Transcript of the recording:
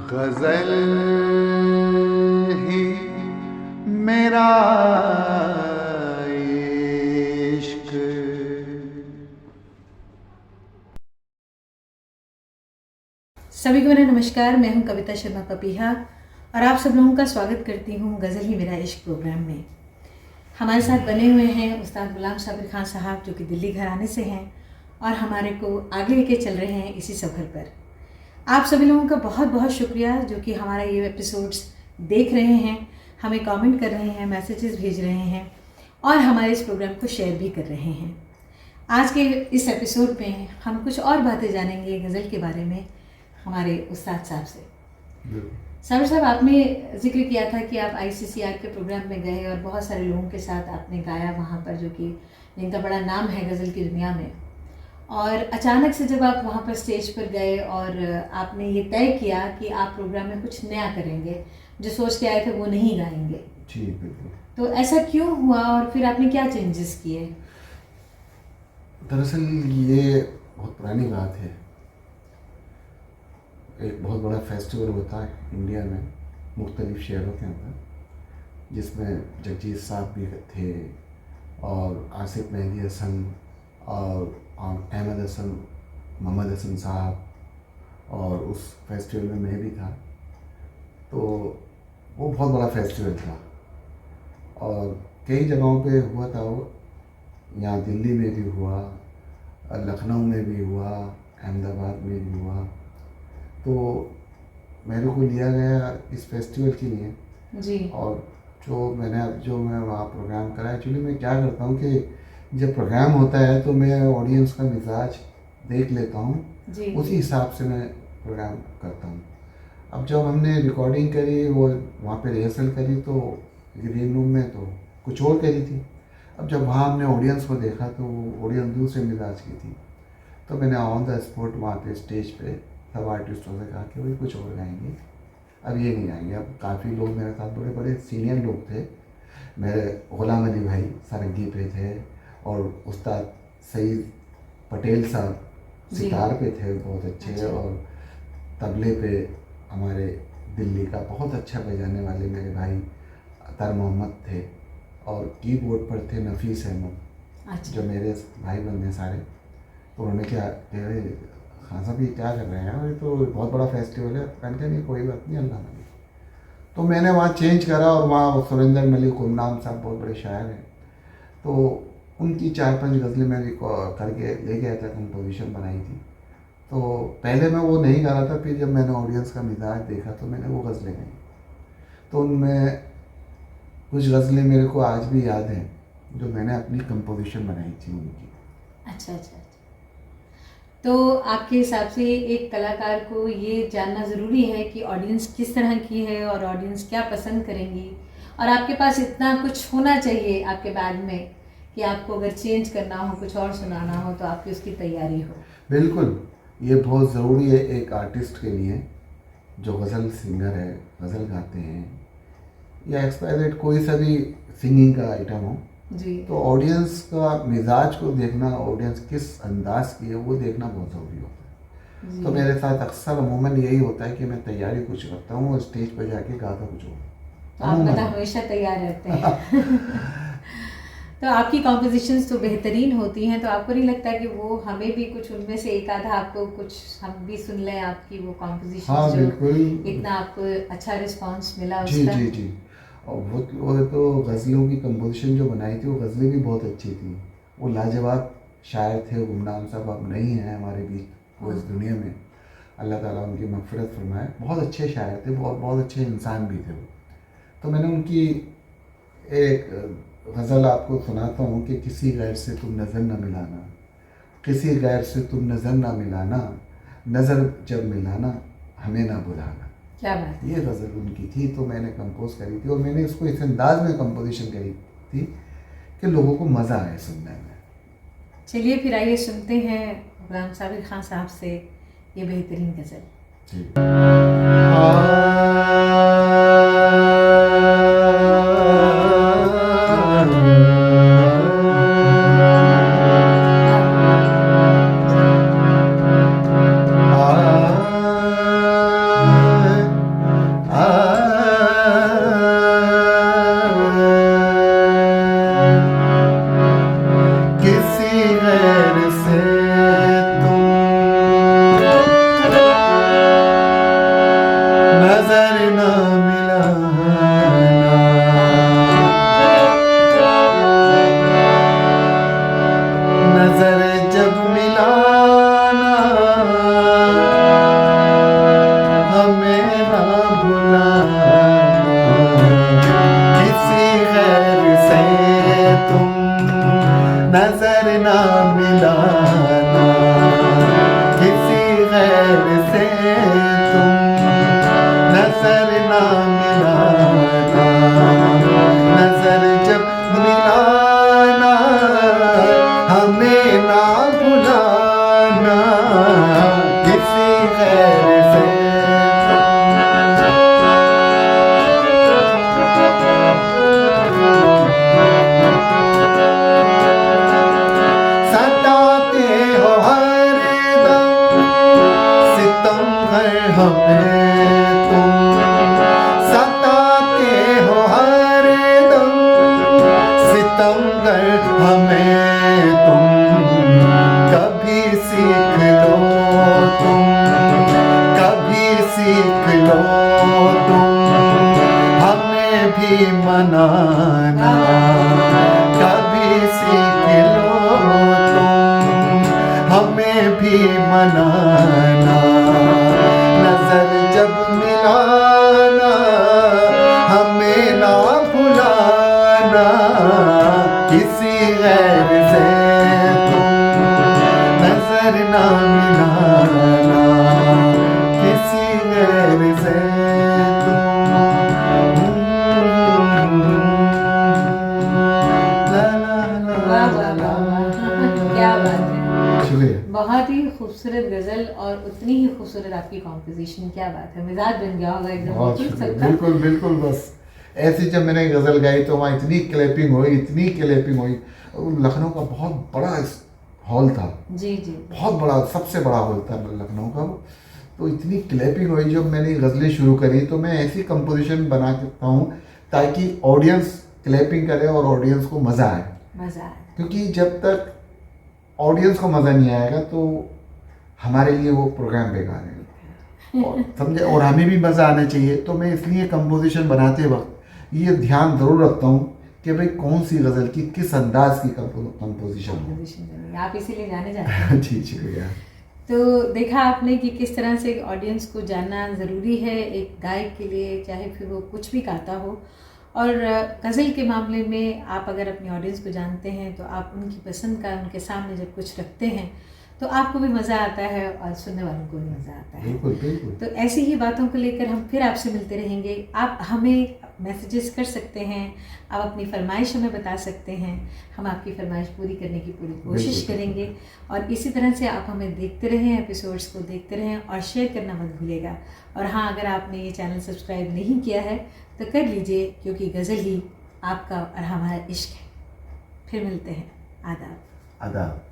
गजल ही मेरा इश्क। सभी को मेरा नमस्कार। मैं हूं कविता शर्मा पपीहा और आप सब लोगों का स्वागत करती हूं गज़ल ही मेरा इश्क प्रोग्राम में। हमारे साथ बने हुए हैं उस्ताद गुलाम साबिर खान साहब, जो कि दिल्ली घराने से हैं और हमारे को आगे लेके चल रहे हैं इसी सफ़र पर। आप सभी लोगों का बहुत बहुत शुक्रिया जो कि हमारा ये एपिसोड्स देख रहे हैं, हमें कमेंट कर रहे हैं, मैसेजेस भेज रहे हैं और हमारे इस प्रोग्राम को शेयर भी कर रहे हैं। आज के इस एपिसोड में हम कुछ और बातें जानेंगे गज़ल के बारे में हमारे उस्ताद साहब से। साबिर साहब, आपने जिक्र किया था कि आप ICCR के प्रोग्राम में गए और बहुत सारे लोगों के साथ आपने गाया वहाँ पर, जो कि जिनका बड़ा नाम है गज़ल की दुनिया में। और अचानक से जब आप वहाँ पर स्टेज पर गए और आपने ये तय किया कि आप प्रोग्राम में कुछ नया करेंगे, जो सोच के आए थे वो नहीं गाएंगे। जी बिल्कुल। तो ऐसा क्यों हुआ और फिर आपने क्या चेंजेस किए? दरअसल ये बहुत पुरानी बात है। एक बहुत बड़ा फेस्टिवल होता है इंडिया में मुख्तलिफ शहरों के अंदर, जिसमें जगजीत साहब भी थे और आसिफ मेहदी हसन और अहमद हसन, मोहम्मद हसन साहब, और उस फेस्टिवल में मैं भी था। तो वो बहुत बड़ा फेस्टिवल था और कई जगहों पे हुआ था वो। यहाँ दिल्ली में भी हुआ, लखनऊ में भी हुआ, अहमदाबाद में भी हुआ। तो मेरे को लिया गया इस फेस्टिवल के लिए जी। और जो मैं वहाँ प्रोग्राम करा, एक्चुअली मैं क्या करता हूँ कि जब प्रोग्राम होता है तो मैं ऑडियंस का मिजाज देख लेता हूँ, उसी हिसाब से मैं प्रोग्राम करता हूँ। अब जब हमने रिकॉर्डिंग करी, वो वहाँ पे रिहर्सल करी तो ग्रीन रूम में, तो कुछ और करी थी। अब जब वहाँ हमने ऑडियंस को देखा तो ऑडियंस दूसरे मिजाज की थी। तो मैंने ऑन द स्पॉट वहाँ पे स्टेज पे सब आर्टिस्टों से कहा कि भाई कुछ और गाएंगे, अब ये नहीं गाएंगे। अब काफ़ी लोग मेरे साथ बड़े बड़े सीनियर लोग थे। मेरे गुलाम अली भाई सारंगी पे थे और उस्ताद सईद पटेल साहब सितार पे थे, बहुत अच्छे। अच्छा। और तबले पे हमारे दिल्ली का बहुत अच्छा बजाने वाले मेरे भाई अतर मोहम्मद थे और कीबोर्ड पर थे नफीस अहमद। अच्छा। जो मेरे भाई बंधे सारे। तो उन्होंने क्या कह रहे, खान साहब ये क्या कर रहे हैं, ये तो बहुत बड़ा फेस्टिवल है। मैंने कहा नहीं, कोई बात नहीं, अल्लाह मालिक। तो मैंने वहाँ चेंज करा और वहाँ सुरेंद्र मलिक गुमनाम साहब बहुत बड़े शायर हैं, तो उनकी 4-5 गज़लें मैं करके ले गया था, कंपोजिशन बनाई थी। तो पहले मैं वो नहीं गा रहा था, फिर जब मैंने ऑडियंस का मिजाज देखा तो मैंने वो गज़लें गाई। तो उनमें कुछ गज़लें मेरे को आज भी याद हैं जो मैंने अपनी कंपोजिशन बनाई थी उनकी। अच्छा अच्छा। तो आपके हिसाब से एक कलाकार को ये जानना ज़रूरी है कि ऑडियंस किस तरह की है और ऑडियंस क्या पसंद करेंगी, और आपके पास इतना कुछ होना चाहिए आपके बैग में कि आपको अगर चेंज करना हो, कुछ और सुनाना हो, तो आपकी उसकी तैयारी हो। बिल्कुल, ये बहुत ज़रूरी है एक आर्टिस्ट के लिए जो गज़ल सिंगर है, गज़ल गाते हैं या एक्सपायरेट कोई सा भी सिंगिंग का आइटम हो जी। तो ऑडियंस का मिजाज को देखना, ऑडियंस किस अंदाज की है वो देखना बहुत ज़रूरी होता है। जी। तो मेरे साथ अक्सर अमूमन यही होता है कि मैं तैयारी कुछ करता हूँ और स्टेज पर जाके गाता कुछ और। तो आप मतलब हमेशा तैयार रहते हैं। तो आपकी कॉम्पोजिशंस तो बेहतरीन होती हैं, तो आपको नहीं लगता कि वो हमें भी कुछ उनमें से एक आधा आपको कुछ हम भी सुन लें आपकी वो कॉम्पोजिशंस? हाँ जो बिल्कुल। इतना आपको अच्छा रिस्पांस मिला जी उसका। जी जी। और वो तो गज़लों की कंपोजिशन जो बनाई थी वो गज़लें भी बहुत अच्छी थी। वो लाजवाब शायर थे गुमनाम साहब, अब नहीं हैं हमारे बीच वो इस दुनिया में, अल्लाह ताला उनकी मग़फ़िरत फरमाए। बहुत अच्छे शायर थे, बहुत बहुत अच्छे इंसान भी थे वो। तो मैंने उनकी एक गज़ल आपको सुनाता हूँ कि किसी गैर से तुम नज़र न मिलाना, किसी गैर से तुम नज़र ना मिलाना, नज़र जब मिलाना हमें ना बुलाना। क्या बात है। ये गज़ल उनकी थी, तो मैंने कंपोज करी थी और मैंने इसको इस अंदाज में कंपोजिशन करी थी कि लोगों को मज़ा आए सुनने में। चलिए फिर आइए सुनते हैं गुलाम साबिर खान साहब से ये बेहतरीन गज़ल। जी। हर हमें तुम सताते हो हर दम, सितमगर हमें तुम कभी सीख लो तुम, कभी सीख लो तुम हमें भी मनाना, कभी सीख लो तुम हमें भी मनाना। नजर जब मिलाना हमें ना भुलाना, किसी गैर से तुम नजर ना मिलाना, किसी गैर से तुम। वाह वाह वाह वाह, क्या बात है। शुक्रिया। बहुत ही खूबसूरत गज़ल और उतनी ही खूबसूरत आपकी कॉम्पोजिशन, क्या बात है, मिजाज बन गया होगा एकदम। बहुत बिल्कुल शुक्रिया। सबका। बिल्कुल बिल्कुल, बस ऐसे जब मैंने गज़ल गाई तो वहाँ इतनी क्लैपिंग हुई, इतनी क्लैपिंग हुई। लखनऊ का बहुत बड़ा हॉल था, जी जी। बहुत बड़ा, सबसे बड़ा हॉल था लखनऊ का वो। तो इतनी क्लैपिंग हुई जब मैंने गज़लें शुरू करी। तो मैं ऐसी कंपोजिशन बना सकता हूँ ताकि ऑडियंस क्लैपिंग करे और ऑडियंस को मज़ा आए। मज़ा आया। क्योंकि जब तक ऑडियंस को मज़ा नहीं आएगा तो हमारे लिए वो प्रोग्राम बेकार है, और समझे, और हमें भी मज़ा आना चाहिए। तो मैं इसलिए कंपोजिशन बनाते वक्त ये ध्यान ज़रूर रखता हूँ कि भाई कौन सी गज़ल की किस अंदाज की कंपोजिशन हो। कंपोजिशन बनी, आप इसीलिए जाने जाते हैं। जी शुक्रिया। तो देखा आपने कि किस तरह से ऑडियंस को जानना ज़रूरी है एक गायक के लिए, चाहे फिर वो कुछ भी गाता हो। और गज़ल के मामले में आप अगर अपनी ऑडियंस को जानते हैं तो आप उनकी पसंद का उनके सामने जब कुछ रखते हैं तो आपको भी मज़ा आता है और सुनने वालों को भी मज़ा आता है। बिल्कुल बिल्कुल। तो ऐसी ही बातों को लेकर हम फिर आपसे मिलते रहेंगे। आप हमें मैसेजेस कर सकते हैं, आप अपनी फरमाइश हमें बता सकते हैं, हम आपकी फरमाइश पूरी करने की पूरी कोशिश करेंगे। और इसी तरह से आप हमें देखते रहें, एपिसोड्स को देखते रहें और शेयर करना मत भूलिएगा। और हाँ, अगर आपने ये चैनल सब्सक्राइब नहीं किया है तो कर लीजिए, क्योंकि गज़ल ही आपका और हमारा इश्क है। फिर मिलते हैं। आदाब। आदाब।